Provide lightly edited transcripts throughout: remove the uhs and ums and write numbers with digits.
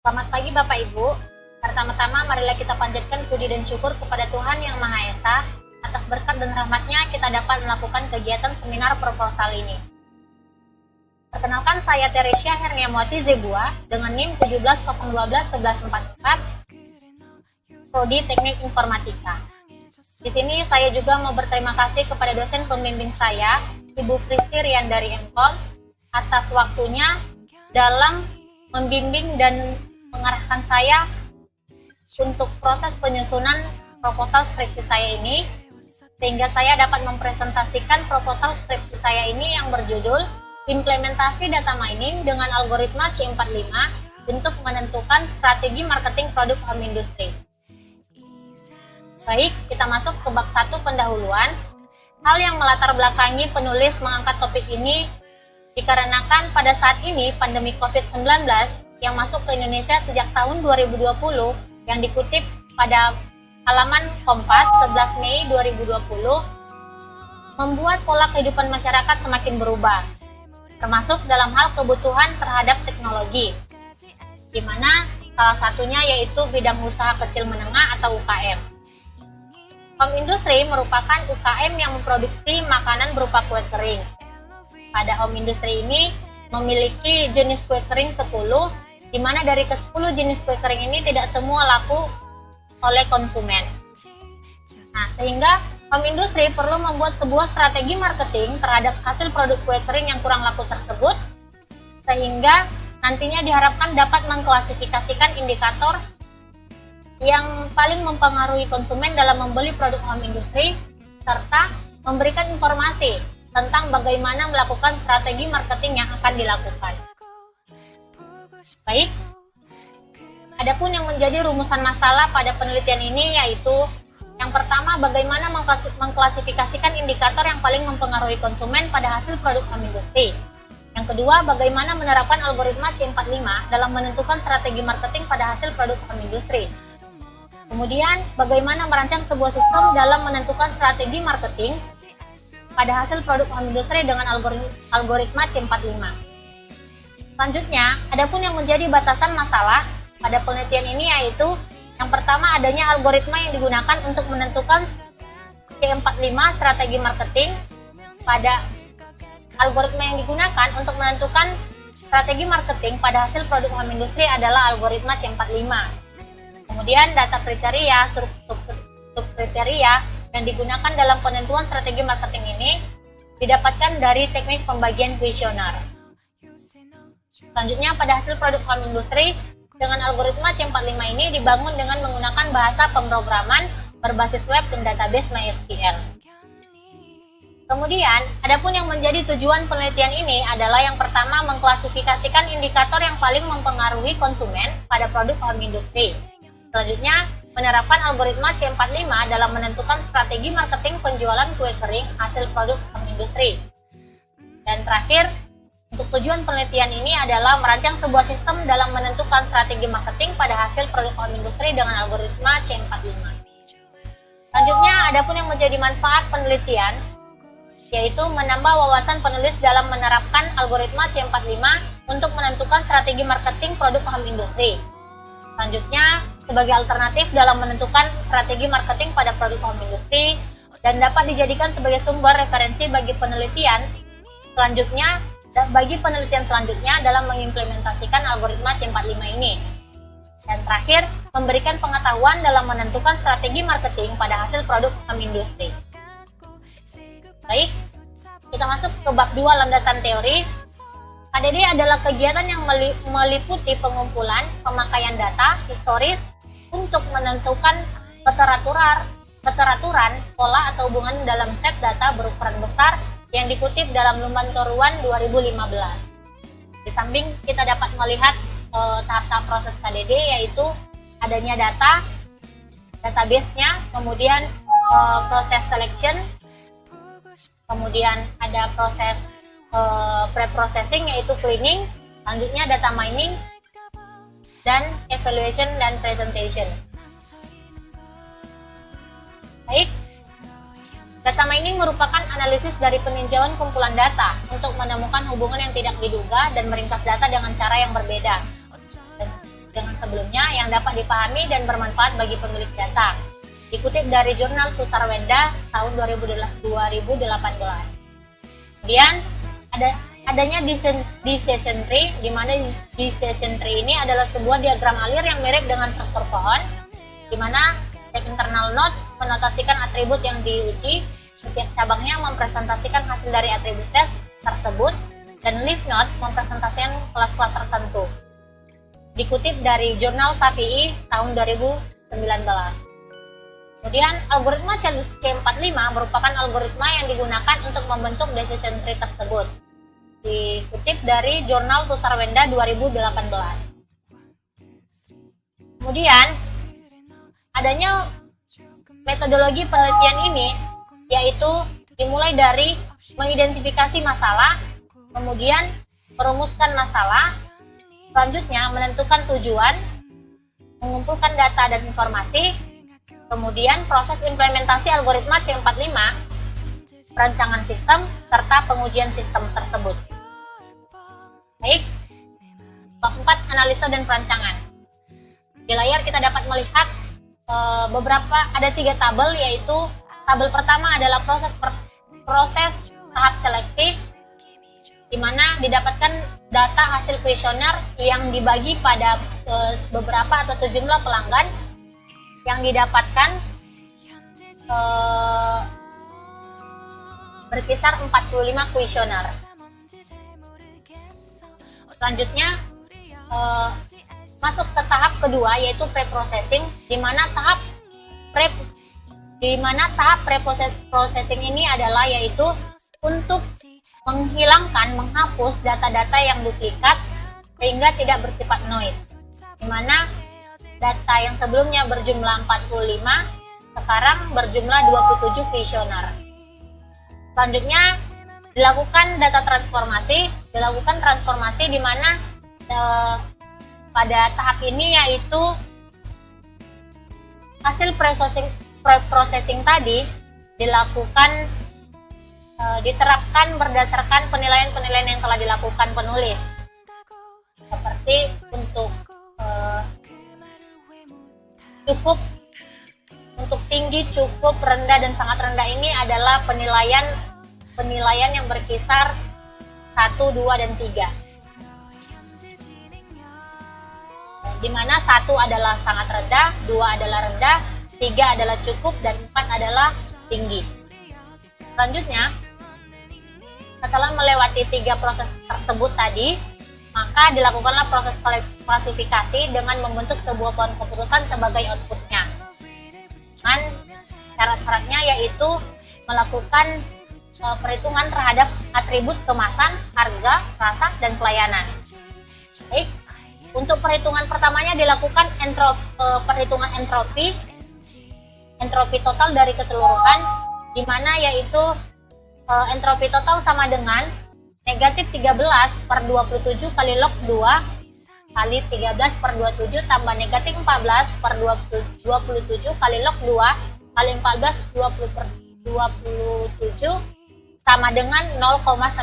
Selamat pagi Bapak Ibu. Pertama-tama marilah kita panjatkan puji dan syukur kepada Tuhan Yang Maha Esa atas berkat dan rahmat-Nya kita dapat melakukan kegiatan seminar proposal ini. Perkenalkan, saya Teresia Herniamwati Zebua dengan NIM 17011144 Prodi Teknik Informatika. Di sini saya juga mau berterima kasih kepada dosen pembimbing saya, Ibu Pristi Riandari Mkom, atas waktunya dalam membimbing dan mengarahkan saya untuk proses penyusunan proposal skripsi saya ini, sehingga saya dapat mempresentasikan proposal skripsi saya ini yang berjudul Implementasi Data Mining dengan Algoritma C45 untuk menentukan strategi marketing produk home industry. Baik, kita masuk ke bab 1 pendahuluan. Hal yang melatar belakangi penulis mengangkat topik ini dikarenakan pada saat ini pandemi COVID-19 yang masuk ke Indonesia sejak tahun 2020 yang dikutip pada halaman Kompas 11 Mei 2020 membuat pola kehidupan masyarakat semakin berubah, termasuk dalam hal kebutuhan terhadap teknologi, di mana salah satunya yaitu bidang usaha kecil menengah atau UKM. Home industry merupakan UKM yang memproduksi makanan berupa kue kering. Pada home industry ini memiliki jenis kue kering 10, di mana dari ke-10 jenis kue kering ini tidak semua laku oleh konsumen. Nah, sehingga home industry perlu membuat sebuah strategi marketing terhadap hasil produk kue kering yang kurang laku tersebut, sehingga nantinya diharapkan dapat mengklasifikasikan indikator yang paling mempengaruhi konsumen dalam membeli produk home industry, serta memberikan informasi tentang bagaimana melakukan strategi marketing yang akan dilakukan. Baik, adapun yang menjadi rumusan masalah pada penelitian ini yaitu yang pertama, bagaimana mengklasifikasikan indikator yang paling mempengaruhi konsumen pada hasil produk home industry. Yang kedua, bagaimana menerapkan algoritma C45 dalam menentukan strategi marketing pada hasil produk home industry. Kemudian, bagaimana merancang sebuah sistem dalam menentukan strategi marketing pada hasil produk home industry dengan algoritma C45. Selanjutnya, adapun yang menjadi batasan masalah pada penelitian ini yaitu yang pertama, adanya algoritma yang digunakan untuk menentukan C45 strategi marketing. Pada algoritma yang digunakan untuk menentukan strategi marketing pada hasil produk home industry adalah algoritma C45. Kemudian data kriteria, subkriteria yang digunakan dalam penentuan strategi marketing ini didapatkan dari teknik pembagian kuesioner. Selanjutnya, pada hasil produk home industry dengan algoritma C45 ini dibangun dengan menggunakan bahasa pemrograman berbasis web dan database MySQL. Kemudian, adapun yang menjadi tujuan penelitian ini adalah yang pertama, mengklasifikasikan indikator yang paling mempengaruhi konsumen pada produk home industry. Selanjutnya, menerapkan algoritma C45 dalam menentukan strategi marketing penjualan kue kering hasil produk home industry. Dan terakhir, untuk tujuan penelitian ini adalah merancang sebuah sistem dalam menentukan strategi marketing pada hasil produk home industry dengan algoritma C45. Selanjutnya, adapun yang menjadi manfaat penelitian, yaitu menambah wawasan penulis dalam menerapkan algoritma C45 untuk menentukan strategi marketing produk home industry. Selanjutnya, sebagai alternatif dalam menentukan strategi marketing pada produk home industry dan dapat dijadikan sebagai sumber referensi bagi penelitian selanjutnya dalam mengimplementasikan algoritma C45 ini. Dan terakhir, memberikan pengetahuan dalam menentukan strategi marketing pada hasil produk home industry. Baik, kita masuk ke bab 2 landasan teori. HDD adalah kegiatan yang meliputi pengumpulan, pemakaian data historis untuk menentukan keteraturan, pola atau hubungan dalam set data berukuran besar yang dikutip dalam Lumban Toruan 2015. Di samping kita dapat melihat tahap-tahap proses HDD yaitu adanya data, database-nya, kemudian proses selection, kemudian ada proses pre-processing yaitu cleaning, selanjutnya data mining, dan evaluation dan presentation. Baik, data mining merupakan analisis dari peninjauan kumpulan data untuk menemukan hubungan yang tidak diduga dan meringkas data dengan cara yang berbeda. Dengan sebelumnya yang dapat dipahami dan bermanfaat bagi pemilik data. Dikutip dari jurnal Susarwenda tahun 2018. Kemudian adanya decision tree, di mana decision tree ini adalah sebuah diagram alir yang mirip dengan struktur pohon, di mana setiap internal node menotasikan atribut yang diuji, setiap cabangnya mempresentasikan hasil dari atribut tes tersebut, dan leaf node mempresentasikan kelas-kelas tertentu. Dikutip dari jurnal Safi'i tahun 2019. Kemudian, algoritma C45 merupakan algoritma yang digunakan untuk membentuk decision tree tersebut. Dikutip dari jurnal Susarwenda 2018. Kemudian, adanya metodologi penelitian ini yaitu dimulai dari mengidentifikasi masalah, kemudian merumuskan masalah, selanjutnya menentukan tujuan, mengumpulkan data dan informasi, kemudian proses implementasi algoritma C45, perancangan sistem, serta pengujian sistem tersebut. Baik, bab 4 analisa dan perancangan. Di layar kita dapat melihat ada 3 tabel, yaitu tabel pertama adalah proses tahap seleksi, di mana didapatkan data hasil kuesioner yang dibagi pada beberapa atau sejumlah pelanggan yang didapatkan berkisar 45 kuesioner. Selanjutnya masuk ke tahap kedua, yaitu pre-processing, di mana tahap pre-processing ini adalah yaitu untuk menghapus data-data yang duplikat sehingga tidak bersifat noise, di mana data yang sebelumnya berjumlah 45 sekarang berjumlah 27 kuesioner. Selanjutnya dilakukan transformasi di mana pada tahap ini yaitu hasil pre-processing tadi diterapkan berdasarkan penilaian-penilaian yang telah dilakukan penulis, seperti untuk untuk tinggi, cukup, rendah, dan sangat rendah ini adalah penilaian yang berkisar 1, 2, dan 3. Di mana 1 adalah sangat rendah, 2 adalah rendah, 3 adalah cukup, dan 4 adalah tinggi. Selanjutnya, setelah melewati 3 proses tersebut tadi, maka dilakukanlah proses klasifikasi dengan membentuk sebuah pohon keputusan sebagai outputnya. Dan syarat-syaratnya yaitu melakukan perhitungan terhadap atribut kemasan, harga, rasa, dan pelayanan. Baik, untuk perhitungan pertamanya dilakukan perhitungan entropi total dari keseluruhan, di mana yaitu entropi total sama dengan negatif 13 per 27 kali log 2 kali 13 per 27 tambah negatif 14 per 27 kali log 2 kali 14 20 per 27 sama dengan 0,99.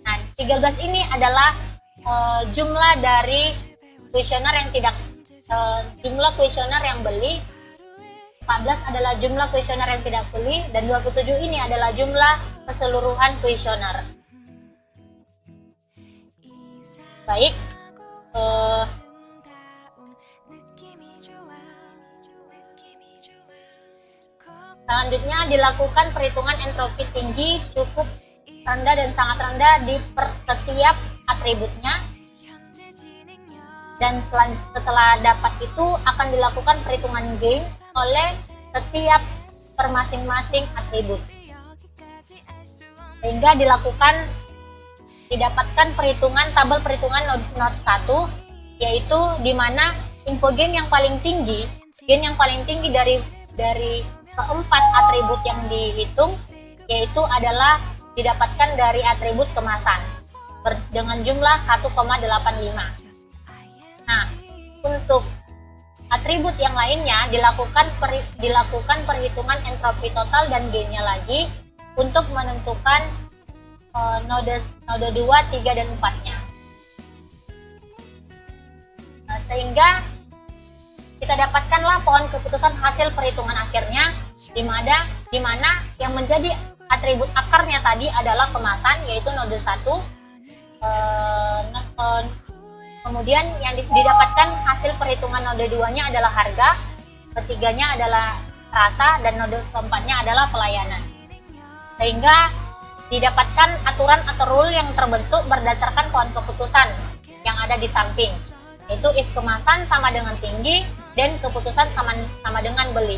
Nah, 13 ini adalah jumlah dari kuesioner jumlah kuesioner yang beli, 14 adalah jumlah kuesioner yang tidak beli, dan 27 ini adalah jumlah keseluruhan kuesioner. Baik, selanjutnya dilakukan perhitungan entropi tinggi, cukup, rendah, dan sangat rendah di setiap atributnya. Dan setelah dapat itu akan dilakukan perhitungan gain oleh setiap masing-masing atribut, sehingga didapatkan tabel perhitungan node 1, yaitu di mana info gain yang paling tinggi dari keempat atribut yang dihitung yaitu adalah didapatkan dari atribut kemasan dengan jumlah 1,85. Nah, untuk atribut yang lainnya dilakukan perhitungan entropi total dan gainnya lagi untuk menentukan node 2, 3, dan 4-nya. sehingga kita dapatkanlah pohon keputusan hasil perhitungan akhirnya, di mana yang menjadi atribut akarnya tadi adalah kemasan, yaitu node 1. Kemudian yang didapatkan hasil perhitungan node 2-nya adalah harga, ketiganya adalah rasa, dan node keempatnya adalah pelayanan. Sehingga didapatkan aturan atau rule yang terbentuk berdasarkan pohon keputusan yang ada di samping, yaitu if kemasan sama dengan tinggi dan keputusan sama dengan beli.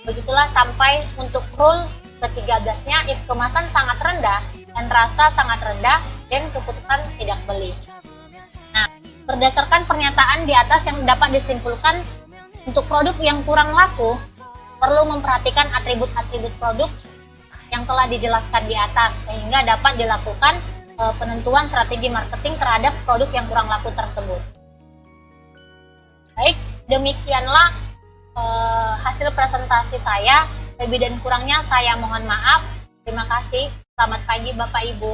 Begitulah sampai untuk rule ke-13-nya, if kemasan sangat rendah dan rasa sangat rendah dan keputusan tidak beli. Nah, berdasarkan pernyataan di atas yang dapat disimpulkan, untuk produk yang kurang laku perlu memperhatikan atribut-atribut produk yang telah dijelaskan di atas, sehingga dapat dilakukan penentuan strategi marketing terhadap produk yang kurang laku tersebut. Baik, demikianlah hasil presentasi saya. Lebih dan kurangnya saya mohon maaf. Terima kasih. Selamat pagi Bapak Ibu.